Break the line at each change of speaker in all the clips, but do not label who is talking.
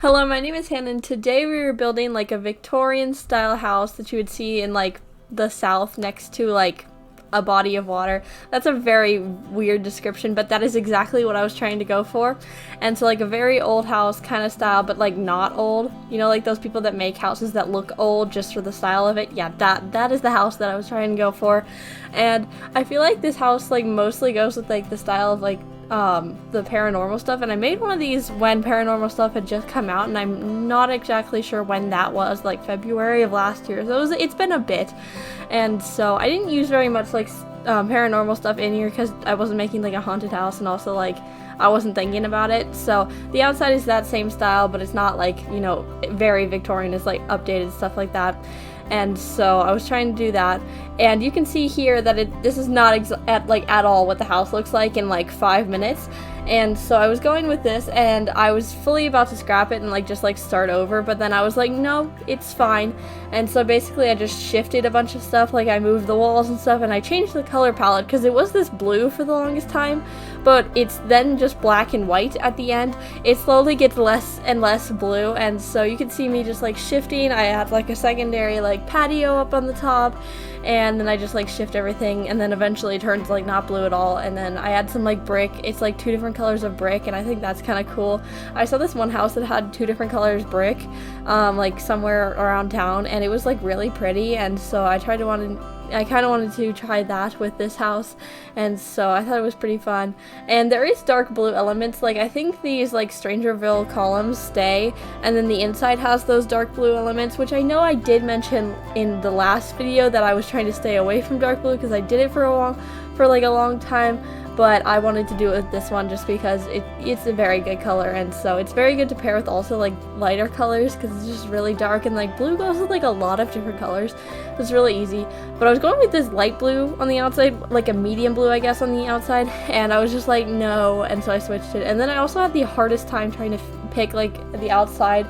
Hello, my name is Hannah, and today we were building like a Victorian style house that you would see in like the south next to like a body of water. That's a very weird description, but that is exactly what I was trying to go for. And so like a very old house kind of style, but like not old. You know, like those people that make houses that look old just for the style of it. Yeah, that is the house that I was trying to go for. And I feel like this house like mostly goes with like the style of like the paranormal stuff, and I made one of these when paranormal stuff had just come out, and I'm not exactly sure when that was, like February of last year, so it's been a bit. And so I didn't use very much like paranormal stuff in here because I wasn't making like a haunted house, and also like I wasn't thinking about it. So the outside is that same style, but it's not like, you know, very Victorian. It's like updated stuff like that. And so I was trying to do that, and you can see here that this is not at all what the house looks like in like 5 minutes. And so I was going with this, and I was fully about to scrap it and like just like start over, but then I was like, no, it's fine. And so basically I just shifted a bunch of stuff, like I moved the walls and stuff, and I changed the color palette because it was this blue for the longest time, but it's then just black and white at the end. It slowly gets less and less blue, and so you can see me just like shifting. I had like a secondary like patio up on the top, and then I just like shift everything, and then eventually it turns like not blue at all. And then I add some like brick. It's like 2 different colors of brick, and I think that's kind of cool. I saw this one house that had 2 different colors brick, like somewhere around town, and it was like really pretty, and so I kind of wanted to try that with this house, and so I thought it was pretty fun. And there is dark blue elements, like I think these like Strangerville columns stay, and then the inside has those dark blue elements, which I know I did mention in the last video that I was trying to stay away from dark blue because I did it for like a long time. But I wanted to do it with this one just because it's a very good color, and so it's very good to pair with also like lighter colors because it's just really dark, and like blue goes with like a lot of different colors, so it's really easy. But I was going with this light blue on the outside, like a medium blue I guess on the outside, and I was just like no, and so I switched it. And then I also had the hardest time trying to pick like the outside.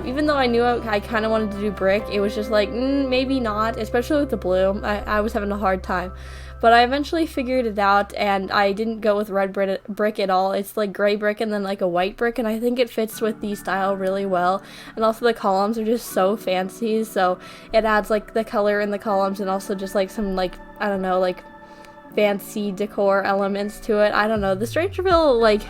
Even though I knew I kind of wanted to do brick, it was just like, maybe not, especially with the blue. I was having a hard time. But I eventually figured it out, and I didn't go with red brick at all. It's like gray brick and then like a white brick, and I think it fits with the style really well. And also the columns are just so fancy, so it adds like the color in the columns, and also just like some like, I don't know, like fancy decor elements to it. I don't know, the Strangerville like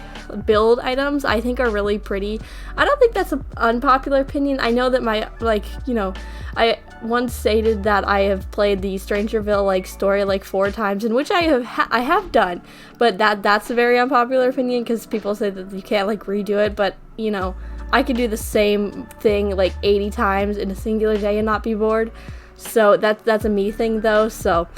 build items I think are really pretty. I don't think that's an unpopular opinion. I know that my like, you know, I once stated that I have played the Strangerville like story like 4 times, in which I have done, but that's a very unpopular opinion because people say that you can't like redo it. But you know, I could do the same thing like 80 times in a singular day and not be bored. So that's a me thing though, so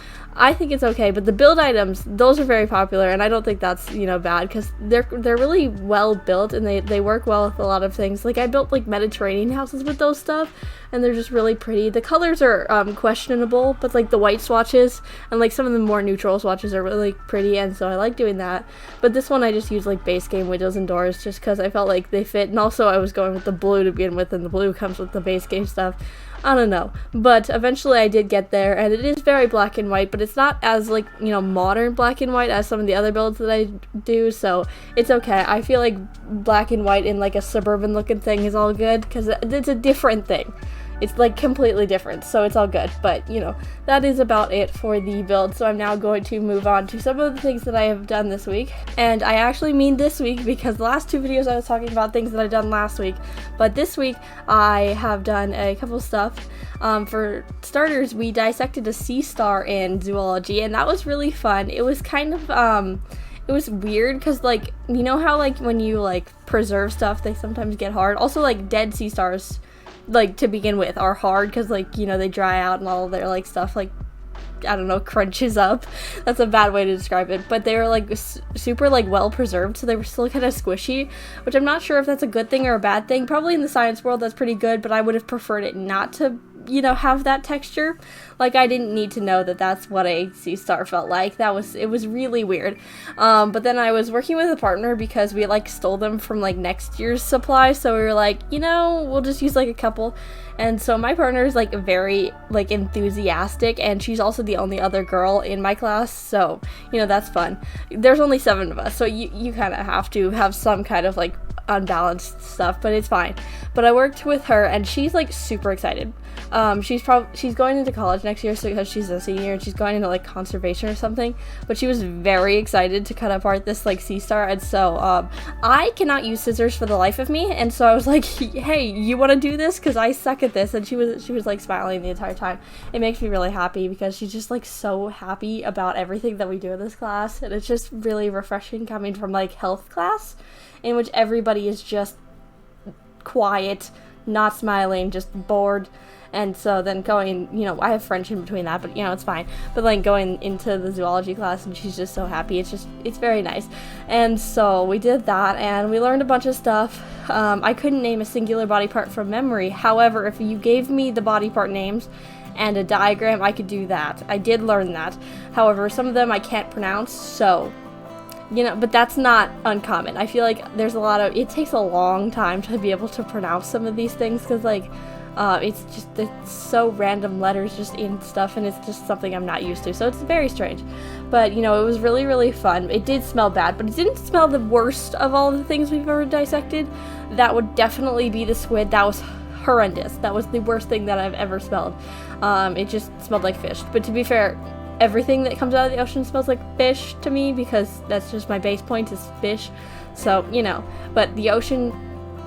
I think it's okay. But the build items, those are very popular, and I don't think that's, you know, bad because they're really well built, and they work well with a lot of things. Like I built like Mediterranean houses with those stuff, and they're just really pretty. The colors are questionable, but like the white swatches and like some of the more neutral swatches are really pretty, and so I like doing that. But this one I just used like base game windows and doors just because I felt like they fit, and also I was going with the blue to begin with, and the blue comes with the base game stuff. I don't know, but eventually I did get there, and it is very black and white, but it's not as like, you know, modern black and white as some of the other builds that I do, so it's okay. I feel like black and white in like a suburban looking thing is all good because it's a different thing. It's like completely different, so it's all good. But you know, that is about it for the build. So I'm now going to move on to some of the things that I have done this week, and I actually mean this week because the last 2 videos I was talking about things that I've done last week, but this week I have done a couple stuff. For starters, we dissected a sea star in zoology, and that was really fun. It was kind of it was weird because, like, you know how like when you like preserve stuff, they sometimes get hard. Also, like dead sea stars, like to begin with, are hard because, like, you know, they dry out and all of their like stuff like, I don't know, crunches up. That's a bad way to describe it, but they were like super like well preserved, so they were still kind of squishy, which I'm not sure if that's a good thing or a bad thing. Probably in the science world that's pretty good, but I would have preferred it not to have that texture. Like, I didn't need to know that that's what a sea star felt like. It was really weird. But then I was working with a partner because we, like, stole them from, like, next year's supply, so we were like, we'll just use, like, a couple. And so my partner is, like, very, like, enthusiastic, and she's also the only other girl in my class, so, that's fun. There's only 7 of us, so you kind of have to have some kind of, like, unbalanced stuff, but it's fine. But I worked with her, and she's, like, super excited. She's going into college next year, so because she's a senior and she's going into, like, conservation or something, but she was very excited to cut apart this, like, sea star. And so I cannot use scissors for the life of me, and so I was like, hey, you want to do this, because I suck at this? And she was like smiling the entire time. It makes me really happy because she's just, like, so happy about everything that we do in this class, and it's just really refreshing coming from, like, health class, in which everybody is just quiet, not smiling, just bored. And so then going, I have French in between that, but it's fine. But like going into the zoology class, and she's just so happy. It's very nice. And so we did that, and we learned a bunch of stuff. I couldn't name a singular body part from memory. However, if you gave me the body part names and a diagram, I could do that. I did learn that. However, some of them I can't pronounce, so but that's not uncommon. I feel like it takes a long time to be able to pronounce some of these things, because like it's so random letters just in stuff, and it's just something I'm not used to, so it's very strange. But it was really, really fun. It did smell bad, but it didn't smell the worst of all the things we've ever dissected. That would definitely be the squid. That was horrendous. That was the worst thing that I've ever smelled. It just smelled like fish. But to be fair, everything that comes out of the ocean smells like fish to me, because that's just my base point is fish. So, but the ocean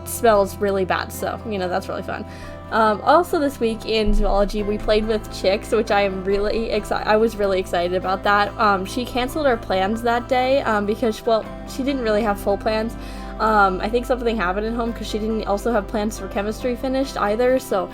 smells really bad, so, that's really fun. Also this week in zoology, we played with chicks, which I am really I was really excited about that. She canceled her plans that day, because, well, she didn't really have full plans. I think something happened at home, because she didn't also have plans for chemistry finished either, so,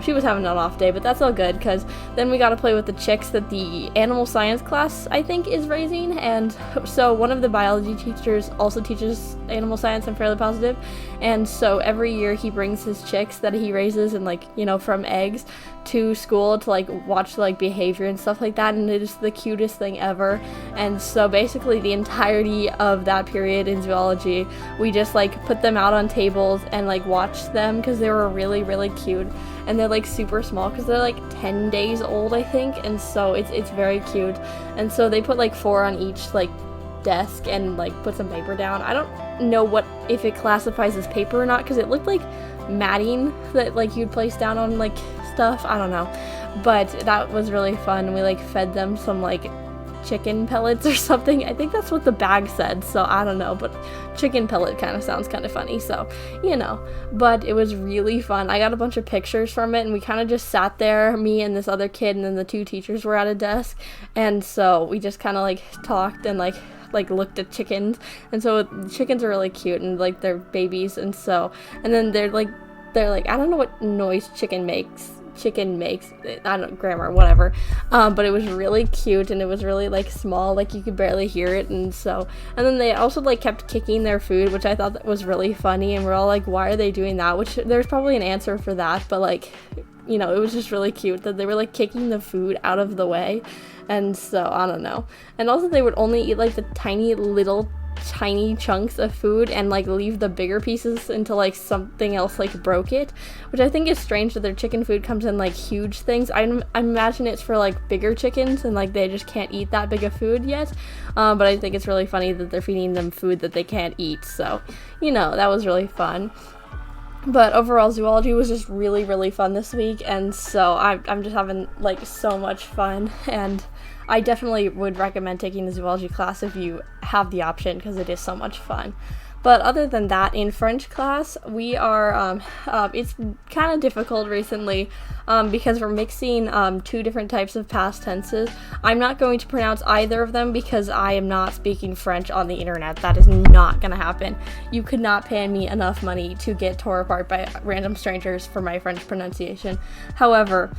she was having an off day, but that's all good, because then we got to play with the chicks that the animal science class, I think, is raising. And so one of the biology teachers also teaches animal science, I'm fairly positive, and so every year he brings his chicks that he raises and, like, from eggs to school to, like, watch, like, behavior and stuff like that, and it is the cutest thing ever. And so basically the entirety of that period in zoology, we just, like, put them out on tables and, like, watched them, because they were really, really cute, and they're, like, super small, because they're, like, 10 days old, I think, and so it's very cute. And so they put, like, 4 on each, like, desk, and, like, put some paper down. I don't know if it classifies as paper or not, because it looked like matting that, like, you'd place down on, like, stuff. I don't know, but that was really fun. We, like, fed them some, like, chicken pellets or something. I think that's what the bag said, so I don't know, but chicken pellet kind of sounds kind of funny, so but it was really fun. I got a bunch of pictures from it, and we kind of just sat there, me and this other kid, and then the 2 teachers were at a desk, and so we just kind of, like, talked and like looked at chickens. And so chickens are really cute, and, like, they're babies, and then they're like I don't know what noise chicken makes, I don't know, grammar, whatever, but it was really cute, and it was really, like, small, like, you could barely hear it. And then they also, like, kept kicking their food, which I thought that was really funny, and we're all like, why are they doing that? Which there's probably an answer for that, but, like, it was just really cute that they were, like, kicking the food out of the way. And so I don't know. And also they would only eat, like, the tiny chunks of food, and, like, leave the bigger pieces until, like, something else, like, broke it, which I think is strange that their chicken food comes in, like, huge things. I imagine it's for, like, bigger chickens, and, like, they just can't eat that big of food yet, but I think it's really funny that they're feeding them food that they can't eat, so, that was really fun. But overall, zoology was just really, really fun this week, and so I'm just having, like, so much fun, and I definitely would recommend taking the zoology class if you have the option, because it is so much fun. But other than that, in French class, we are, it's kind of difficult recently, because we're mixing 2 different types of past tenses. I'm not going to pronounce either of them, because I am not speaking French on the internet. That is not going to happen. You could not pay me enough money to get tore apart by random strangers for my French pronunciation. However,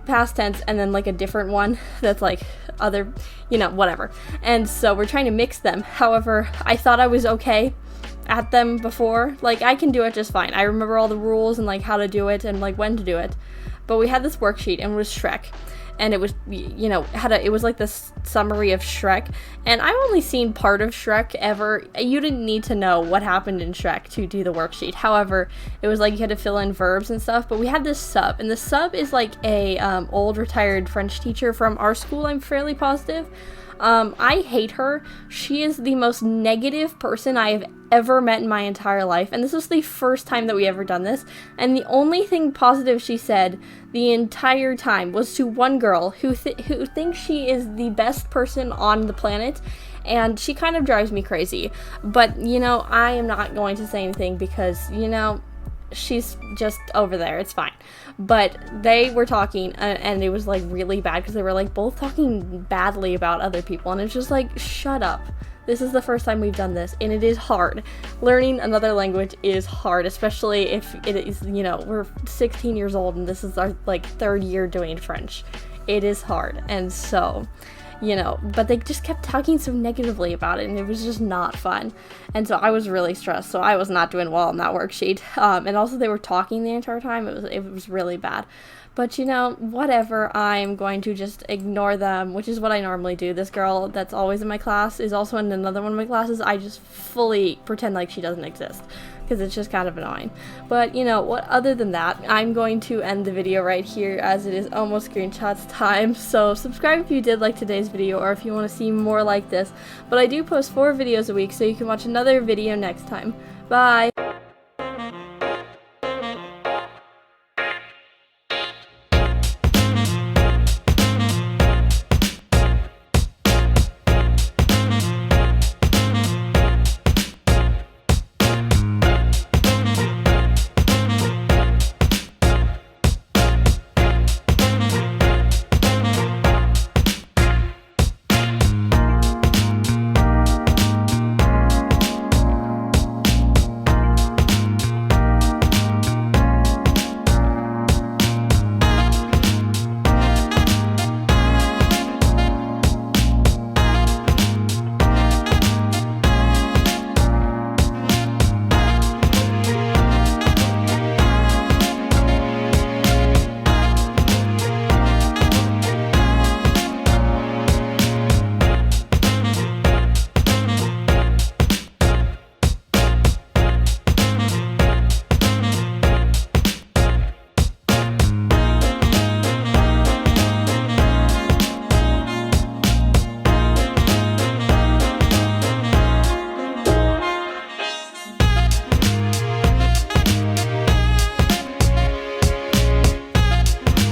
past tense, and then, like, a different one that's, like, other, whatever. And so we're trying to mix them. However, I thought I was okay at them before. Like, I can do it just fine. I remember all the rules and, like, how to do it and, like, when to do it. But we had this worksheet, and it was Shrek. And it was, you know, it was like this summary of Shrek. And I've only seen part of Shrek ever. You didn't need to know what happened in Shrek to do the worksheet. However, it was like you had to fill in verbs and stuff. But we had this sub, and the sub is like a old retired French teacher from our school, I'm fairly positive. I hate her. She is the most negative person I have ever met in my entire life, and this was the first time that we ever done this, and the only thing positive she said the entire time was to one girl who thinks she is the best person on the planet, and she kind of drives me crazy. But, you know, I am not going to say anything because, you know, she's just over there. It's fine. But they were talking, and it was like really bad because they were like both talking badly about other people, and it's just like, shut up. This is the first time we've done this, and it is hard. Learning another language is hard, especially if it is, you know, we're 16 years old and this is our like 3rd year doing French. It is hard, and so, you know, but they just kept talking so negatively about it, and it was just not fun. And so I was really stressed, so I was not doing well on that worksheet. And also they were talking the entire time. It was really bad. But, you know, whatever, I'm going to just ignore them, which is what I normally do. This girl that's always in my class is also in another one of my classes. I just fully pretend like she doesn't exist, because it's just kind of annoying. But, you know, other than that, I'm going to end the video right here, as it is almost screenshots time. So subscribe if you did like today's video, or if you want to see more like this. But I do post 4 videos a week, so you can watch another video next time. Bye!